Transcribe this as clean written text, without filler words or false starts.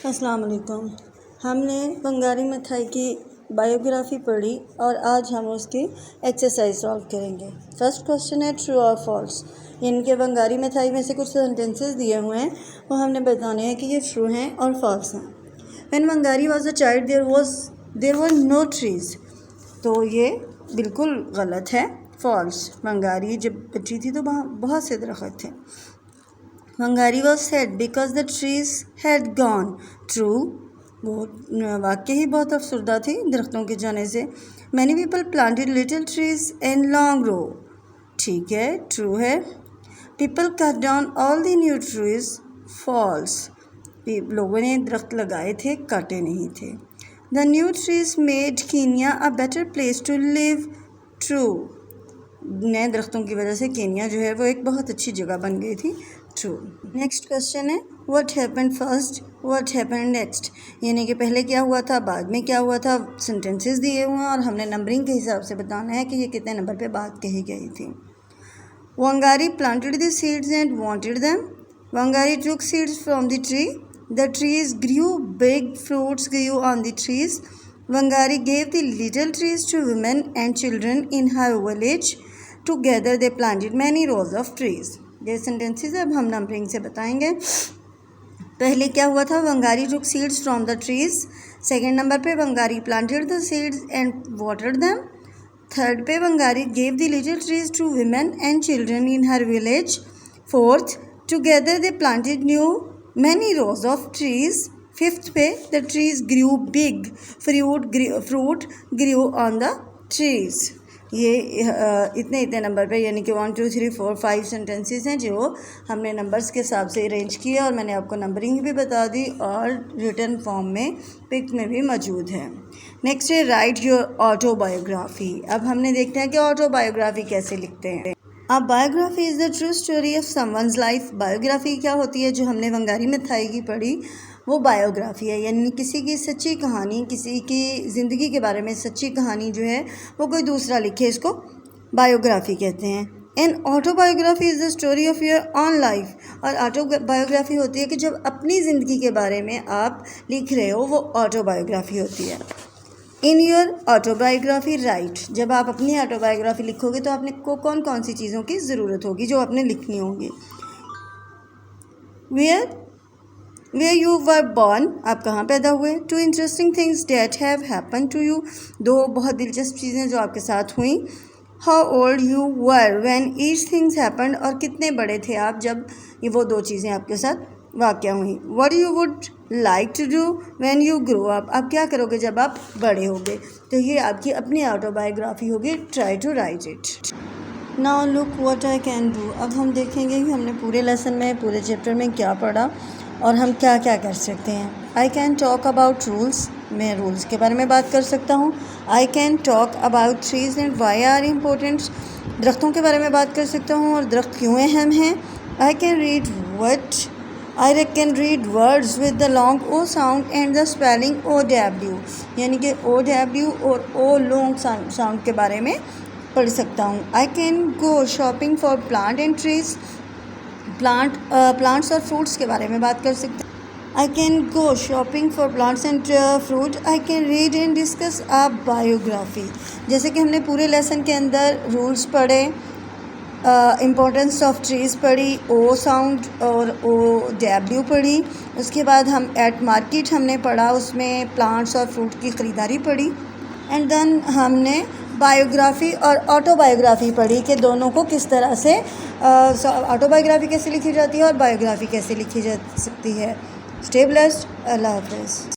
अस्सलाम वालेकुम। हमने बंगाली मिठाई की बायोग्राफ़ी पढ़ी और आज हम उसकी एक्सरसाइज सॉल्व करेंगे। फर्स्ट क्वेश्चन है ट्रू और फॉल्स। इनके बंगाली मिठाई में से कुछ सेंटेंसेस दिए हुए हैं, वो हमने बताने हैं कि ये ट्रू हैं और फॉल्स हैं। When Bengali was a child there were no trees, तो ये बिल्कुल गलत है, फॉल्स। बंगाली जब बची थी तो वहाँ बहुत से दरख्त थे। Wangari was sad because the trees had gone. True, वो वाकई ही बहुत अफसरदा थी दरख्तों के जाने से। Many people planted little trees in long row. ठीक है, ट्रू है। People cut down all the new trees. False. लोगों ने दरख्त लगाए थे, काटे नहीं थे। The new trees made Kenya a better place to live. True. नए दरख्तों की वजह से केन्या जो है वो एक बहुत अच्छी जगह बन गई थी। ट्रू। नेक्स्ट क्वेश्चन है what happened first, what happened next, यानी कि पहले क्या हुआ था, बाद में क्या हुआ था। सेंटेंसेस दिए हुए हैं और हमने नंबरिंग के हिसाब से बताना है कि ये कितने नंबर पे बात कही गई थी। Wangari planted the seeds and wanted them. Wangari took seeds from the tree. The trees grew big, fruits grew on the trees. Wangari gave the little trees to women and children in her village. Together they planted many rows of trees. ये sentences अब हम numbering से बताएंगे। पहले क्या हुआ था, Wangari took seeds from the trees. Second number पे Wangari planted the seeds and watered them. Third पे Wangari gave the little trees to women and children in her village. Fourth, together they planted many rows of trees. Fifth पे the trees grew big, fruit grew on the trees. ये इतने number पे यानी कि 1 2 3 4 5 sentences हैं जो हमने numbers के हिसाब से अरेंज किया और मैंने आपको नंबरिंग भी बता दी और रिटन फॉर्म में पिक में भी मौजूद है। नेक्स्ट है राइट योर ऑटोबायोग्राफी। अब हमने देखते हैं कि ऑटोबायोग्राफी कैसे लिखते हैं। अब biography is the true story of someone's life. Biography क्या होती है, जो हमने वंगारी मिठाई की पढ़ी वो बायोग्राफी है, यानी किसी की सच्ची कहानी, किसी की ज़िंदगी के बारे में सच्ची कहानी जो है वो कोई दूसरा लिखे, इसको बायोग्राफी कहते हैं। An autobiography is the story of your on life. और ऑटोबायोग्राफी होती है कि जब अपनी ज़िंदगी के बारे में आप लिख रहे हो वो ऑटोबायोग्राफी होती है। इन योर ऑटोबायोग्राफी राइट, जब आप अपनी ऑटोबायोग्राफी लिखोगे तो आपने को कौन कौन सी चीज़ों की ज़रूरत होगी जो आपने लिखनी होगी। Where you were born, आप कहाँ पैदा हुए। Two interesting things that have happened to you, दो बहुत दिलचस्प चीज़ें जो आपके साथ हुई। How old you were when each thing happened, और कितने बड़े थे आप जब ये वो दो चीज़ें आपके साथ वाक़या हुई। What you would like to do when you grow up, आप क्या करोगे जब आप बड़े होगे। तो ये आपकी अपनी ऑटोबायोग्राफी होगी। Try to write it. Now look what I can do। अब हम देखेंगे कि हमने पूरे लेसन में, पूरे चैप्टर में क्या पढ़ा और हम क्या क्या कर सकते हैं। I can talk about rules, मैं रूल्स के बारे में बात कर सकता हूँ। I can talk about trees and why are important, दरख्तों के बारे में बात कर सकता हूँ और दरख्त क्यों अहम हैं। I can read words with the long O sound and the spelling O W, यानी कि ओ डब्ल्यू और ओ लॉन्ग साउंड के बारे में पढ़ सकता हूँ। I can go shopping for plant and trees, plants और फ्रूट्स के बारे में बात कर सकते हैं। I can go shopping for plants and fruit. I can read and discuss a biography, जैसे कि हमने पूरे लेसन के अंदर रूल्स पढ़े, इम्पोर्टेंस ऑफ ट्रीज़ पढ़ी, ओ साउंड और ओ डब्ल्यू पढ़ी। उसके बाद हम एट मार्केट हमने पढ़ा, उसमें प्लांट्स और फ्रूट की ख़रीदारी पढ़ी। एंड देन हमने बायोग्राफ़ी और ऑटोबायोग्राफ़ी पढ़ी कि दोनों को किस तरह से ऑटोबायोग्राफ़ी कैसे लिखी जाती है और बायोग्राफ़ी कैसे लिखी जा सकती है। स्टे ब्लेस्ड, अल्लाह हाफ़िज़।